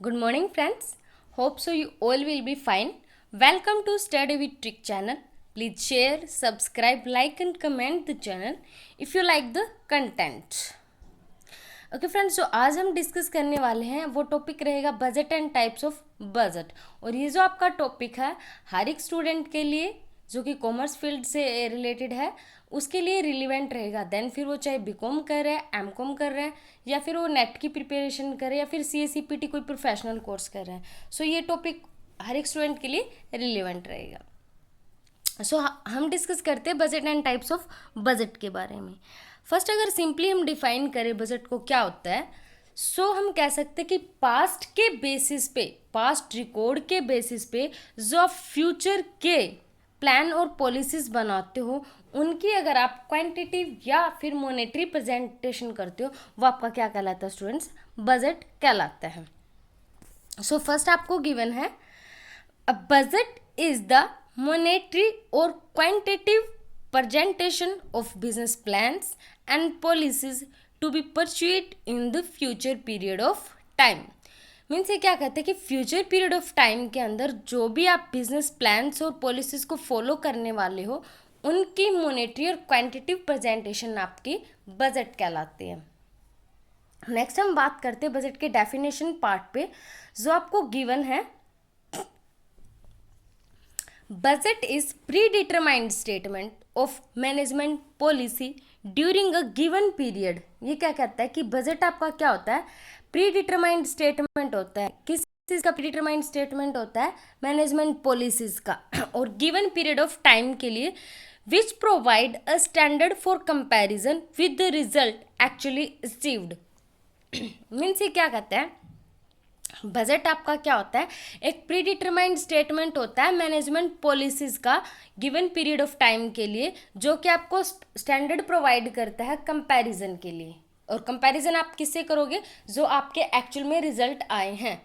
Good morning, friends. Hope so you all will be fine. Welcome to Study with Trick channel. Please share, subscribe, like, and comment the channel if you like the content. Okay friends, जो आज हम discuss करने वाले हैं वो topic रहेगा budget and types of budget. और ये जो आपका टॉपिक है हर एक स्टूडेंट के लिए जो कि कॉमर्स फील्ड से रिलेटेड है उसके लिए रिलीवेंट रहेगा। देन फिर वो चाहे बीकॉम कर रहे हैं, एमकॉम कर रहे हैं, या फिर वो नेट की प्रिपरेशन कर रहे हैं, या फिर CSCPT कोई प्रोफेशनल कोर्स कर रहे हैं। सो ये टॉपिक हर एक स्टूडेंट के लिए रिलीवेंट रहेगा। सो हम डिस्कस करते हैं budget and types of budget के बारे में। फर्स्ट अगर सिंपली हम डिफाइन करें बजट को क्या होता है, सो हम कह सकते हैं कि पास्ट के बेसिस पे, पास्ट रिकॉर्ड के बेसिस पे जो आप फ्यूचर के प्लान और पॉलिसीज बनाते हो उनकी अगर आप क्वांटिटिव या फिर मॉनेटरी प्रेजेंटेशन करते हो वो आपका क्या कहलाता है स्टूडेंट्स, बजट कहलाता है। सो फर्स्ट आपको गिवन है a budget is the monetary or quantitative presentation of business plans and policies to be pursued in the future period of time। Means ये क्या कहते हैं कि फ्यूचर पीरियड ऑफ टाइम के अंदर जो भी आप बिजनेस प्लान्स और पॉलिसीज को फॉलो करने वाले हो उनकी मॉनेटरी और क्वांटिटिव प्रेजेंटेशन आपकी बजट कहलाती है। नेक्स्ट हम बात करते हैं बजट के डेफिनेशन पार्ट पे, जो आपको गिवन है budget is predetermined statement of management policy during a given period. ये क्या कहता है कि बजट आपका क्या होता है, प्रीडिटरमाइंड स्टेटमेंट होता है। किस चीज़ का प्रीडिटरमाइंड स्टेटमेंट होता है, मैनेजमेंट पॉलिसीज का और गिवन पीरियड ऑफ टाइम के लिए, which provide a standard for comparison with the result actually achieved. Means ये क्या कहता है, बजट आपका क्या होता है, एक प्रीडिटरमाइंड स्टेटमेंट होता है मैनेजमेंट पॉलिसीज का गिवन पीरियड ऑफ टाइम के लिए, जो कि आपको स्टैंडर्ड प्रोवाइड करता है कंपैरिजन के लिए। और कंपैरिजन आप किससे करोगे, जो आपके एक्चुअल में रिजल्ट आए हैं।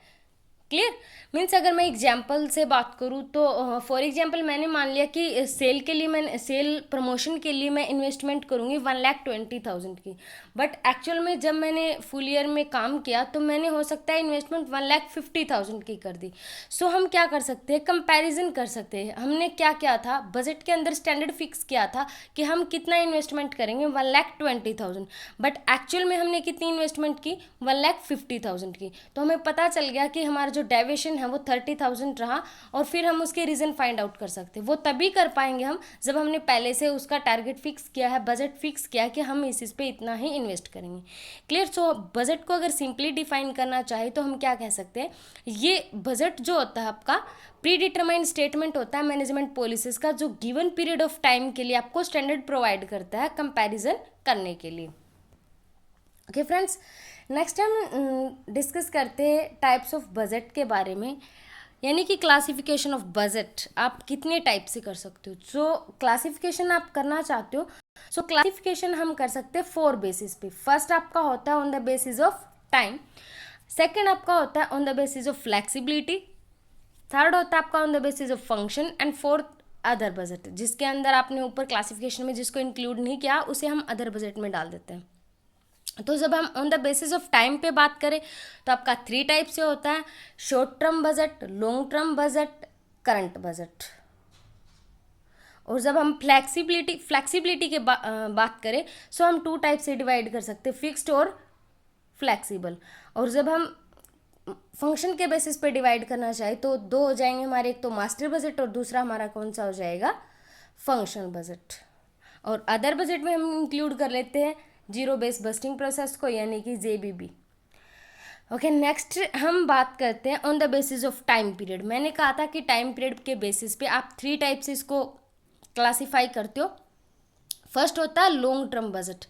क्लियर। मीन्स अगर मैं एग्जाम्पल से बात करूँ तो फॉर एग्जाम्पल मैंने मान लिया कि सेल के लिए मैं सेल प्रमोशन के लिए मैं इन्वेस्टमेंट करूँगी 1,20,000 की, बट एक्चुअल में जब मैंने फुल ईयर में काम किया तो मैंने हो सकता है इन्वेस्टमेंट 1,50,000 की कर दी। सो हम क्या कर सकते हैं, कंपैरिजन कर सकते हैं। हमने क्या किया था, बजट के अंदर स्टैंडर्ड फिक्स किया था कि हम कितना इन्वेस्टमेंट करेंगे 1,20,000, बट एक्चुअल में हमने कितनी इन्वेस्टमेंट की 1,50,000 की। तो हमें पता चल गया कि हमारा जो डेविएशन है वो 30,000 रहा, और फिर हम उसके रीज़न फाइंड आउट कर सकते हैं। वो तभी कर पाएंगे हम जब हमने पहले से उसका टारगेट फिक्स किया है, बजट फिक्स किया है कि हम इस पे इतना ही इन्वेस्ट करेंगे। क्लियर। सो बजट को अगर सिंपली डिफाइन करना चाहे तो हम क्या कह सकते हैं, ये बजट जो होता है आपका प्री डिटरमाइंड स्टेटमेंट होता है मैनेजमेंट पॉलिसीज का, जो गिवन पीरियड ऑफ टाइम के लिए आपको स्टैंडर्ड प्रोवाइड करता है कंपैरिजन करने के लिए। ओके फ्रेंड्स, नेक्स्ट हम डिस्कस करते हैं टाइप्स ऑफ बजट के बारे में, यानी कि क्लासिफिकेशन ऑफ बजट आप कितने टाइप से कर सकते हो। सो क्लासिफिकेशन आप करना चाहते हो, सो क्लासिफिकेशन हम कर सकते हैं 4 बेसिस पे। फर्स्ट आपका होता है on the basis of time, second आपका होता है on the basis of flexibility, third होता है आपका on the basis of function, and fourth other budget, जिसके अंदर आपने ऊपर क्लासिफिकेशन में जिसको इंक्लूड नहीं किया उसे हम अदर बजट में डाल देते हैं। तो जब हम on the basis of time पे बात करें तो आपका 3 टाइप से होता है, short term budget, long term budget, current budget. और जब हम फ्लेक्सिबिलिटी के बात करें सो हम 2 टाइप से डिवाइड कर सकते हैं, फिक्स्ड और फ्लेक्सिबल। और जब हम फंक्शन के बेसिस पे डिवाइड करना चाहे तो 2 हो जाएंगे हमारे, एक तो मास्टर बजट और दूसरा हमारा कौन सा हो जाएगा, फंक्शनल बजट। और अदर बजट में हम इंक्लूड कर लेते हैं जीरो बेस बस्टिंग प्रोसेस को, यानी कि JBB। ओके, नेक्स्ट हम बात करते हैं on the basis of time period. मैंने कहा था कि टाइम पीरियड के बेसिस पे आप 3 टाइप से इसको क्लासीफाई करते हो। फर्स्ट होता है long term budget,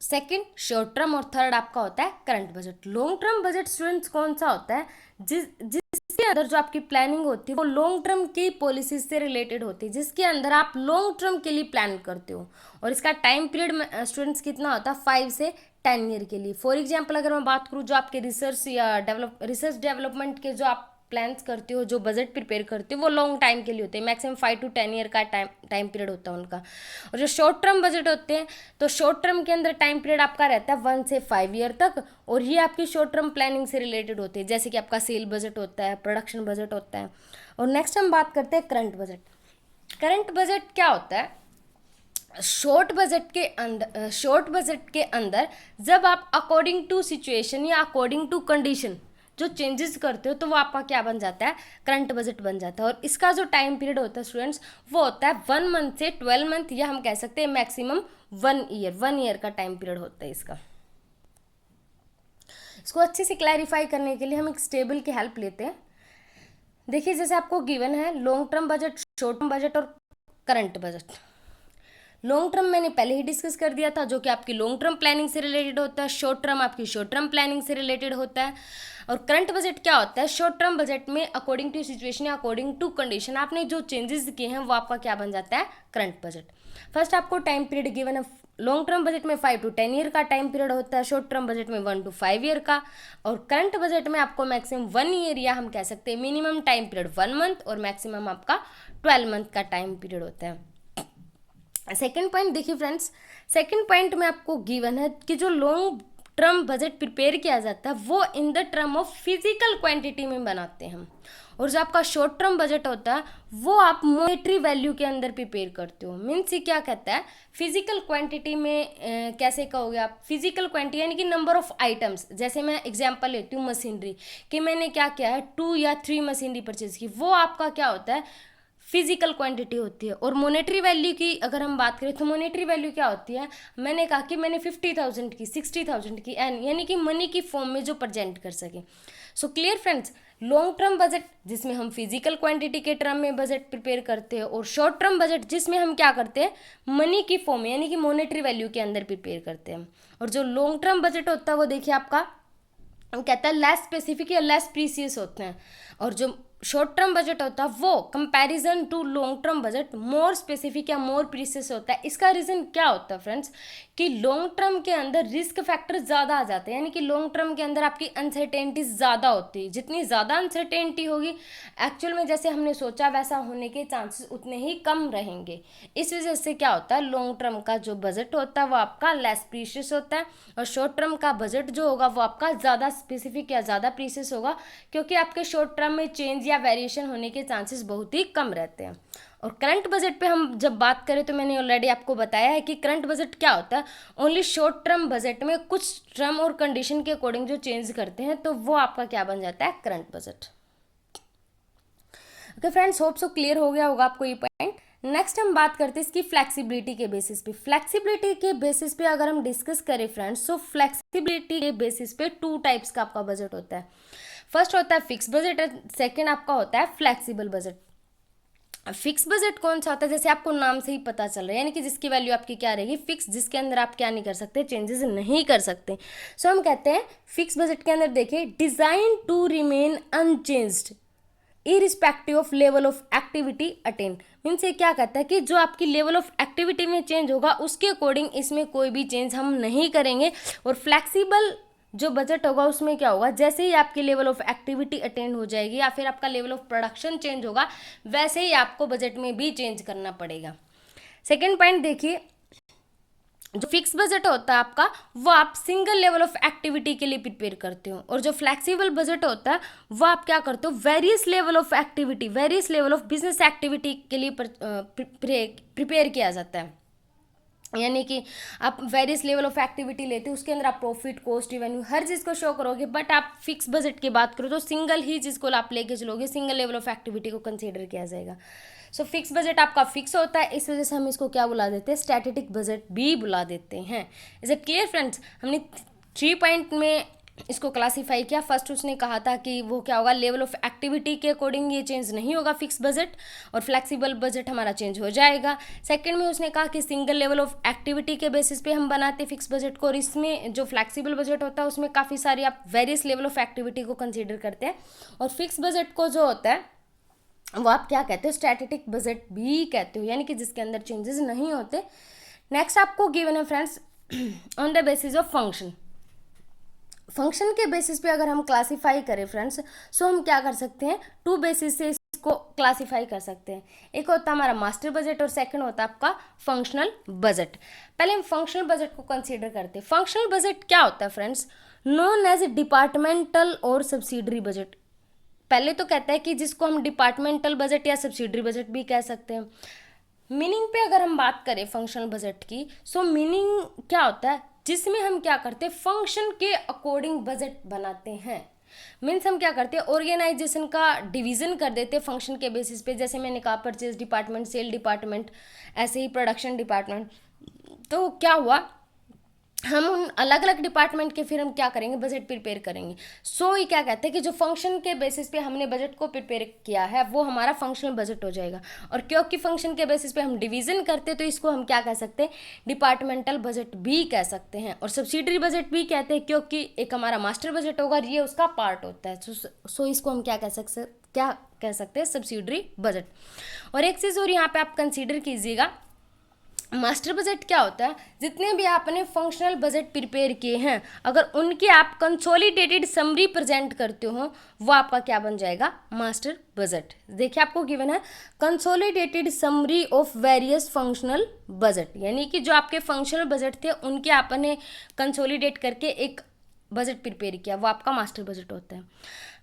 second short term, और थर्ड आपका होता है current budget. Long term budget students कौन सा होता है, जिसके अंदर जो आपकी प्लानिंग होती है वो लॉन्ग टर्म की पॉलिसीज से रिलेटेड होती है, जिसके अंदर आप लॉन्ग टर्म के लिए प्लान करते हो। और इसका टाइम पीरियड स्टूडेंट्स कितना होता है, 5 से 10 ईयर के लिए। फॉर एग्जाम्पल अगर मैं बात करूँ जो आपके रिसर्च या रिसर्च डेवलपमेंट के जो आप प्लान्स करते हो, जो बजट प्रिपेयर करते हो, वो लॉन्ग टाइम के लिए होते हैं, मैक्सिमम 5 to 10 ईयर का टाइम पीरियड होता है उनका। और जो शॉर्ट टर्म बजट होते हैं, तो शॉर्ट टर्म के अंदर टाइम पीरियड आपका रहता है 1 से 5 ईयर तक, और ये आपकी शॉर्ट टर्म प्लानिंग से रिलेटेड होती है, जैसे कि आपका सेल बजट होता है, प्रोडक्शन बजट होता है। और नेक्स्ट हम बात करते हैं करंट बजट। करंट बजट क्या होता है? शॉर्ट बजट के अंदर जब आप अकॉर्डिंग टू सिचुएशन या अकॉर्डिंग टू कंडीशन जो चेंजेस करते हो, तो वो आपका क्या बन जाता है? करंट बजट बन जाता है। और इसका जो टाइम पीरियड होता है स्टूडेंट्स, वो होता है 1 मंथ से 12 मंथ, या हम कह सकते हैं मैक्सिमम 1 ईयर का टाइम पीरियड होता है इसका। इसको अच्छे से क्लैरिफाई करने के लिए हम एक टेबल की हेल्प लेते हैं। देखिए, जैसे आपको गिवन है long term budget, short term budget और करंट बजट। लॉन्ग टर्म मैंने पहले ही डिस्कस कर दिया था, जो कि आपकी लॉन्ग टर्म प्लानिंग से रिलेटेड होता है। शॉर्ट टर्म आपकी शॉर्ट टर्म प्लानिंग से रिलेटेड होता है। और करंट बजट क्या होता है? शॉर्ट टर्म बजट में अकॉर्डिंग टू सिचुएशन या अकॉर्डिंग टू कंडीशन आपने जो चेंजेस किए हैं, वो आपका क्या बन जाता है? Current budget. फर्स्ट आपको टाइम पीरियड गिवन है, लॉन्ग टर्म बजट में 5 to 10 ईयर का टाइम पीरियड होता है, शॉर्ट टर्म बजट में 1 to 5 ईयर का, और करंट बजट में आपको मैक्सिमम 1 ईयर, या हम कह सकते हैं मिनिमम टाइम पीरियड 1 मंथ, और मैक्सिमम आपका 12 मंथ का टाइम पीरियड होता है। सेकेंड पॉइंट देखिए फ्रेंड्स, सेकेंड पॉइंट में आपको गिवन है कि जो लॉन्ग टर्म बजट प्रिपेयर किया जाता है, वो in the term of physical quantity में बनाते हैं हम। और जो आपका शॉर्ट टर्म बजट होता है, वो आप मॉनेटरी वैल्यू के अंदर प्रिपेयर करते हो। मीन्स ये क्या कहता है? फिजिकल क्वांटिटी में कैसे कहोगे आप? फिजिकल क्वांटिटी यानी कि नंबर ऑफ आइटम्स। जैसे मैं एग्जांपल लेती हूँ मशीनरी, कि मैंने क्या किया है, 2 या 3 मशीनरी परचेज की, वो आपका क्या होता है? फिजिकल क्वांटिटी होती है। और मॉनेटरी वैल्यू की अगर हम बात करें, तो मॉनेटरी वैल्यू क्या होती है? मैंने कहा कि मैंने 50,000 की, 60,000 की, एन यानी कि मनी की फॉर्म में जो प्रेजेंट कर सके। So clear friends, long term budget जिसमें हम फिजिकल क्वांटिटी के टर्म में बजट प्रिपेयर करते हैं, और शॉर्ट टर्म बजट जिसमें हम क्या करते हैं? मनी की फॉर्म में यानी कि मॉनेटरी वैल्यू के अंदर प्रिपेयर करते हैं। और जो लॉन्ग टर्म बजट होता है, वो देखिए आपका हम कहता है लेस स्पेसिफिक या लेस प्रीसियस होते हैं। और जो शॉर्ट टर्म बजट होता है, वो comparison to long term budget more specific या मोर प्रीसियस होता है। इसका रीज़न क्या होता है फ्रेंड्स, कि लॉन्ग टर्म के अंदर रिस्क फैक्टर ज़्यादा आ जाते हैं, यानी कि लॉन्ग टर्म के अंदर आपकी अनसर्टेनिटी ज़्यादा होती है। जितनी ज़्यादा अनसर्टेनिटी होगी, एक्चुअल में जैसे हमने सोचा वैसा होने के चांसेस उतने ही कम रहेंगे। इस वजह से क्या होता है, लॉन्ग टर्म का जो बजट होता है वो आपका लेस प्रीशियस होता है, और शॉर्ट टर्म का बजट जो होगा वो आपका ज़्यादा स्पेसिफिक या ज़्यादा प्रीशियस होगा, क्योंकि आपके शॉर्ट टर्म में चेंज या वेरिएशन होने के चांसेस बहुत ही कम रहते हैं। और करंट बजट पे हम जब बात करें, तो मैंने ऑलरेडी आपको बताया है कि करंट बजट क्या होता है। ओनली शॉर्ट टर्म बजट में कुछ टर्म और कंडीशन के अकॉर्डिंग जो चेंज करते हैं, तो वो आपका क्या बन जाता है? Current budget. Okay friends, hope so clear हो गया होगा आपको ये पॉइंट। नेक्स्ट हम बात करते हैं इसकी फ्लेक्सिबिलिटी के बेसिस पे। फ्लेक्सिबिलिटी के बेसिस पे अगर हम डिस्कस करें फ्रेंड्स, तो फ्लेक्सिबिलिटी के बेसिस पे 2 टाइप्स का आपका बजट होता है। फर्स्ट होता है फिक्स बजट, सेकंड आपका होता है फ्लेक्सिबल बजट। फिक्स बजट कौन सा होता है? जैसे आपको नाम से ही पता चल रहा है, यानी कि जिसकी वैल्यू आपकी क्या रहेगी? फिक्स, जिसके अंदर आप क्या नहीं कर सकते? चेंजेस नहीं कर सकते। सो हम कहते हैं फिक्स बजट के अंदर देखिए, design to remain unchanged irrespective of level of activity attain. Means ये क्या कहता है कि जो आपकी लेवल ऑफ एक्टिविटी में चेंज होगा, उसके अकॉर्डिंग इसमें कोई भी चेंज हम नहीं करेंगे। और फ्लेक्सिबल जो बजट होगा, उसमें क्या होगा, जैसे ही आपकी लेवल ऑफ एक्टिविटी अटेंड हो जाएगी या फिर आपका लेवल ऑफ प्रोडक्शन चेंज होगा, वैसे ही आपको बजट में भी चेंज करना पड़ेगा। सेकेंड पॉइंट देखिए, जो फिक्स बजट होता है आपका, वो आप सिंगल लेवल ऑफ एक्टिविटी के लिए प्रिपेयर करते हो। और जो फ्लेक्सिबल बजट होता है, वो आप क्या करते हो? Various level of activity, various level of business activity के लिए प्रिपेयर किया जाता है। यानी कि आप वेरियस लेवल ऑफ एक्टिविटी लेते हो, उसके अंदर आप प्रॉफिट, कॉस्ट, रेवेन्यू हर चीज़ को शो करोगे। बट आप फिक्स बजट की बात करो तो सिंगल ही चीज़ को आप लेके चलोगे, सिंगल लेवल ऑफ एक्टिविटी को कंसीडर किया जाएगा। सो फिक्स बजट आपका फिक्स होता है, इस वजह से हम इसको क्या बुला देते हैं? स्टैटिक बजट भी बुला देते हैं। Is it clear friends? हमने 3 पॉइंट में इसको क्लासीफाई किया। फर्स्ट उसने कहा था कि वो क्या होगा, लेवल ऑफ एक्टिविटी के अकॉर्डिंग ये चेंज नहीं होगा फिक्स बजट, और फ्लेक्सिबल बजट हमारा चेंज हो जाएगा। सेकंड में उसने कहा कि सिंगल लेवल ऑफ एक्टिविटी के बेसिस पे हम बनाते फिक्स बजट को, और इसमें जो फ्लेक्सिबल बजट होता है उसमें काफ़ी सारी आप वेरियस लेवल ऑफ एक्टिविटी को कंसिडर करते हैं। और फिक्स बजट को जो होता है वो आप क्या कहते हो? स्टैटिक बजट भी कहते हो, यानी कि जिसके अंदर चेंजेस नहीं होते। नेक्स्ट आपको गिवन है friends, on the basis of function. Function के बेसिस पे अगर हम क्लासीफाई करें फ्रेंड्स, सो हम क्या कर सकते हैं, 2 बेसिस से इसको क्लासीफाई कर सकते हैं। एक होता है हमारा मास्टर बजट और सेकंड होता है आपका फंक्शनल बजट। पहले हम फंक्शनल बजट को कंसीडर करते हैं। फंक्शनल बजट क्या होता है फ्रेंड्स, नोन एज डिपार्टमेंटल और सब्सिडरी बजट। पहले तो कहता है कि जिसको हम डिपार्टमेंटल बजट या सब्सिडरी बजट भी कह सकते हैं। मीनिंग पे अगर हम बात करें फंक्शनल बजट की, सो मीनिंग क्या होता है, जिसमें हम क्या करते हैं, फंक्शन के अकॉर्डिंग बजट बनाते हैं। मीन्स हम क्या करते हैं, ऑर्गेनाइजेशन का डिवीजन कर देते हैं फंक्शन के बेसिस पे। जैसे मैंने कहा परचेज डिपार्टमेंट, सेल डिपार्टमेंट, ऐसे ही प्रोडक्शन डिपार्टमेंट। तो क्या हुआ, हम उन अलग अलग डिपार्टमेंट के फिर हम क्या करेंगे, बजट प्रिपेयर करेंगे। सो ये क्या कहते हैं कि जो फंक्शन के बेसिस पे हमने बजट को प्रिपेयर किया है वो हमारा फंक्शनल बजट हो जाएगा। और क्योंकि फंक्शन के बेसिस पे हम डिवीजन करते हैं तो इसको हम क्या कह सकते हैं, डिपार्टमेंटल बजट भी कह सकते हैं। और सब्सिडरी बजट भी कहते हैं क्योंकि एक हमारा मास्टर बजट होगा, ये उसका पार्ट होता है। सो इसको हम क्या कह सकते हैं, सब्सिडरी बजट। और एक चीज़ और यहाँ पे आप कंसीडर कीजिएगा, मास्टर बजट क्या होता है, जितने भी आपने फंक्शनल बजट प्रिपेयर किए हैं अगर उनकी आप कंसोलिडेटेड समरी प्रेजेंट करते हो वो आपका क्या बन जाएगा, मास्टर बजट। देखिए आपको गिवन है consolidated summary of various functional budget, यानी कि जो आपके फंक्शनल बजट थे उनके आपने कंसोलिडेट करके एक बजट प्रिपेयर किया, वो आपका मास्टर बजट होता है।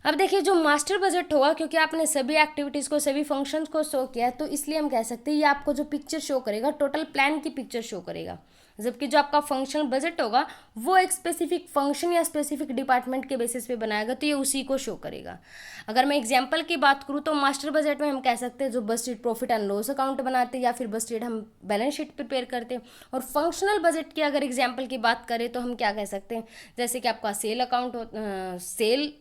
अब देखिए जो मास्टर बजट होगा, क्योंकि आपने सभी एक्टिविटीज़ को, सभी फंक्शंस को शो किया है, तो इसलिए हम कह सकते हैं ये आपको जो पिक्चर शो करेगा टोटल प्लान की पिक्चर शो करेगा। जबकि जो आपका फंक्शनल बजट होगा वो एक स्पेसिफिक फंक्शन या स्पेसिफिक डिपार्टमेंट के बेसिस पे बनाएगा, तो ये उसी को शो करेगा। अगर मैं एग्जांपल की बात करूँ तो मास्टर बजट में हम कह सकते हैं जो budget profit and loss account बनाते हैं या फिर बजट हम बैलेंस शीट प्रिपेयर करते हैं। और फंक्शनल बजट की अगर एग्जाम्पल की बात करें तो हम क्या कह सकते हैं, जैसे कि आपका सेल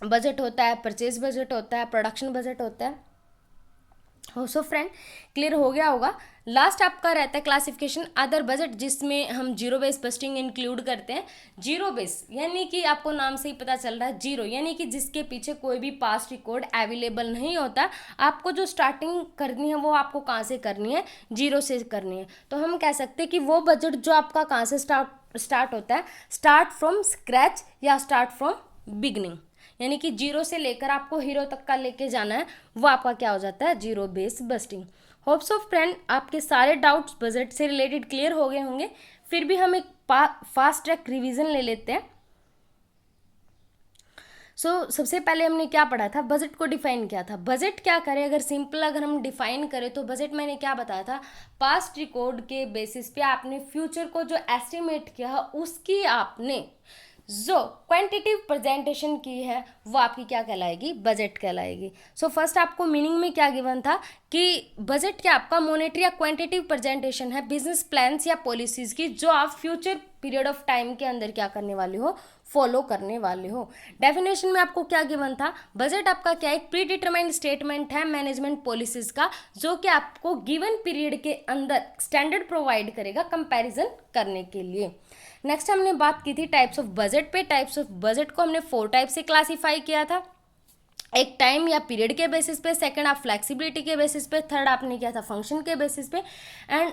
बजट होता है, परचेज बजट होता है, प्रोडक्शन बजट होता है। सो फ्रेंड क्लियर हो गया होगा। लास्ट आपका रहता है क्लासिफिकेशन अदर बजट, जिसमें हम जीरो बेस बस्टिंग इंक्लूड करते हैं। जीरो बेस यानी कि आपको नाम से ही पता चल रहा है, जीरो यानी कि जिसके पीछे कोई भी पास्ट रिकॉर्ड अवेलेबल नहीं होता। आपको जो स्टार्टिंग करनी है वो आपको कहाँ से करनी है, जीरो से करनी है। तो हम कह सकते हैं कि वो बजट जो आपका कहाँ से स्टार्ट होता है, स्टार्ट फ्रॉम स्क्रैच या स्टार्ट फ्रॉम बिगनिंग, यानी कि जीरो से लेकर आपको हीरो तक का लेके जाना है, वो आपका क्या हो जाता है, zero base busting. Hopes of friend आपके सारे डाउट्स बजट से रिलेटेड क्लियर हो गए होंगे। फिर भी हम एक फास्ट ट्रैक रिवीजन ले लेते हैं। सबसे पहले हमने क्या पढ़ा था, बजट को डिफाइन किया था। बजट क्या करें, अगर सिंपल अगर हम डिफाइन करें तो बजट मैंने क्या बताया था, पास्ट रिकॉर्ड के बेसिस पे आपने फ्यूचर को जो एस्टिमेट किया है उसकी आपने जो क्वांटिटिव प्रेजेंटेशन की है वो आपकी क्या कहलाएगी, बजट कहलाएगी। फर्स्ट आपको मीनिंग में क्या गिवन था कि बजट क्या आपका मॉनेटरी या क्वांटिटिव प्रेजेंटेशन है बिजनेस प्लान्स या पॉलिसीज की, जो आप फ्यूचर पीरियड ऑफ टाइम के अंदर क्या करने वाले हो, फॉलो करने वाले हो। डेफिनेशन में आपको क्या गिवन था, बजट आपका क्या एक प्री डिटरमाइंड स्टेटमेंट है मैनेजमेंट पॉलिसीज का, जो कि आपको गिवन पीरियड के अंदर स्टैंडर्ड प्रोवाइड करेगा कंपैरिजन करने के लिए। नेक्स्ट हमने बात की थी टाइप्स ऑफ बजट पे। टाइप्स ऑफ बजट को हमने 4 टाइप से क्लासीफाई किया था, एक टाइम या पीरियड के बेसिस पे, सेकंड आप फ्लेक्सिबिलिटी के बेसिस पे, थर्ड आपने किया था फंक्शन के बेसिस पे, एंड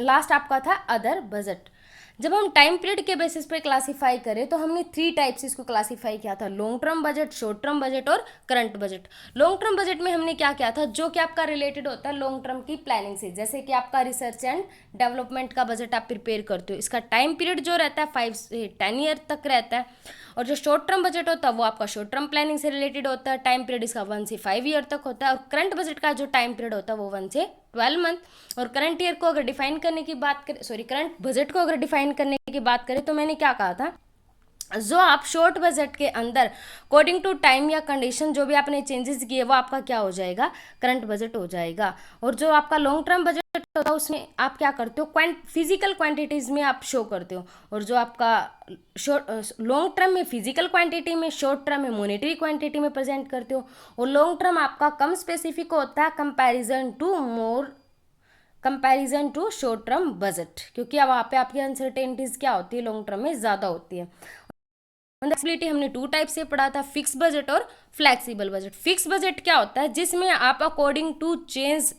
लास्ट आपका था अदर बजट। जब हम टाइम पीरियड के बेसिस पे क्लासीफाई करें तो हमने 3 टाइप्स इसको क्लासीफाई किया था, long term budget, short term budget और current budget. Long term budget में हमने क्या किया था, जो कि आपका रिलेटेड होता है लॉन्ग टर्म की प्लानिंग से, जैसे कि आपका रिसर्च एंड डेवलपमेंट का बजट आप प्रिपेयर करते हो, इसका टाइम पीरियड जो रहता है 5 से 10 ईयर तक रहता है। और जो शॉर्ट टर्म बजट होता है वो आपका शॉर्ट टर्म प्लानिंग से रिलेटेड होता है, टाइम पीरियड इसका 1 से 5 ईयर तक होता है। और करंट बजट का जो टाइम पीरियड होता है वो 1 से 12 मंथ। और करंट ईयर को अगर डिफाइन करने की बात करें, करंट बजट को अगर डिफाइन करने की बात करें तो मैंने क्या कहा था, जो आप शॉर्ट बजट के अंदर अकॉर्डिंग टू टाइम या कंडीशन जो भी आपने चेंजेस किए वो आपका क्या हो जाएगा, करंट बजट हो जाएगा। और जो आपका लॉन्ग टर्म बजट होता है उसमें आप क्या करते हो, फिजिकल क्वांटिटीज में आप शो करते हो। और जो आपका लॉन्ग टर्म में फिजिकल क्वांटिटी में, शॉर्ट टर्म में मॉनेटरी क्वांटिटी में प्रेजेंट करते हो। और लॉन्ग टर्म आपका कम स्पेसिफिक होता है comparison to short term budget, क्योंकि अब वहाँ पे आपकी अनसर्टेनिटीज क्या होती है, लॉन्ग टर्म में ज़्यादा होती है। फ्लेक्सिबिलिटी हमने 2 टाइप से पढ़ा था, फिक्स बजट और फ्लेक्सिबल बजट। फिक्स बजट क्या होता है, जिसमें आप according to change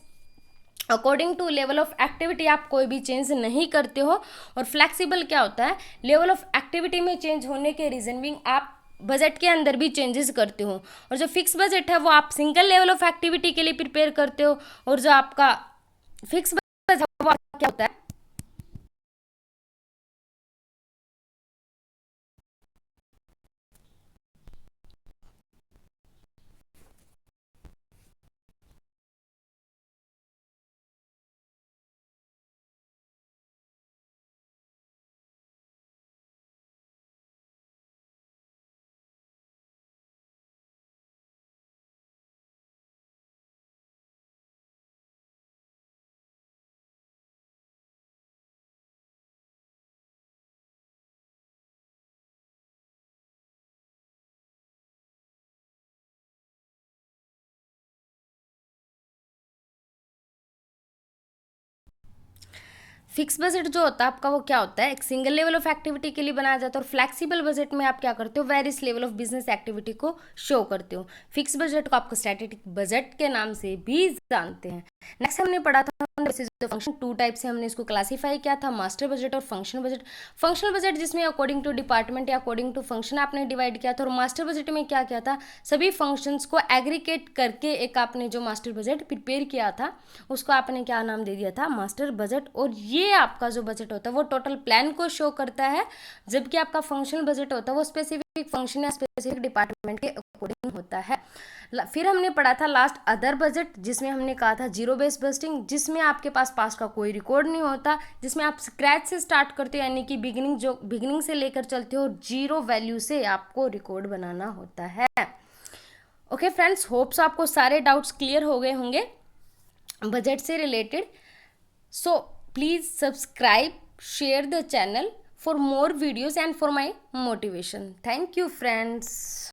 according to level of activity आप कोई भी चेंज नहीं करते हो। और फ्लेक्सिबल क्या होता है, लेवल ऑफ एक्टिविटी में चेंज होने के रीजन भी आप बजट के अंदर भी चेंजेस करते हो। और जो फिक्स बजट है वो आप सिंगल लेवल ऑफ एक्टिविटी के लिए प्रिपेयर करते हो। और जो आपका फिक्स बजट है वो क्या होता है, फिक्स बजट जो होता है आपका वो क्या होता है, एक सिंगल लेवल ऑफ एक्टिविटी के लिए बनाया जाता है। और फ्लेक्सिबल बजट में आप क्या करते हो, various level of business activity को शो करते हो। फिक्स बजट को आपको स्ट्रेटेजिक बजट के नाम से भी जानते हैं। नेक्स्ट हमने पढ़ा था फंक्शन, टू टाइप से हमने इसको क्लासीफाई किया था, मास्टर बजट और फंक्शनल बजट। फंक्शनल बजट जिसमें अकॉर्डिंग टू डिपार्टमेंट या अकॉर्डिंग टू फंक्शन आपने डिवाइड किया था। और मास्टर बजट में क्या किया था, सभी फंक्शंस को एग्रीगेट करके एक आपने जो मास्टर बजट प्रिपेयर किया था उसको आपने क्या नाम दे दिया था, मास्टर बजट। और ये आपका जो बजट होता है वो टोटल प्लान को शो करता है, जबकि आपका फंक्शनल बजट होता है वो स्पेसिफिक फंक्शन या स्पेसिफिक डिपार्टमेंट के अकॉर्डिंग होता है। फिर हमने पढ़ा था लास्ट अदर बजट, जिसमें हमने कहा था जीरो बेस बजटिंग, जिसमें आपके पास पास का कोई रिकॉर्ड नहीं होता, जिसमें आप स्क्रैच से स्टार्ट करते हो, यानी कि बिगिनिंग से लेकर चलते हो, जीरो वैल्यू से आपको रिकॉर्ड बनाना होता है। ओके फ्रेंड्स, होप्स आपको सारे डाउट्स क्लियर हो गए होंगे बजट से related. So please subscribe, share the channel for more videos and for my motivation. Thank you friends.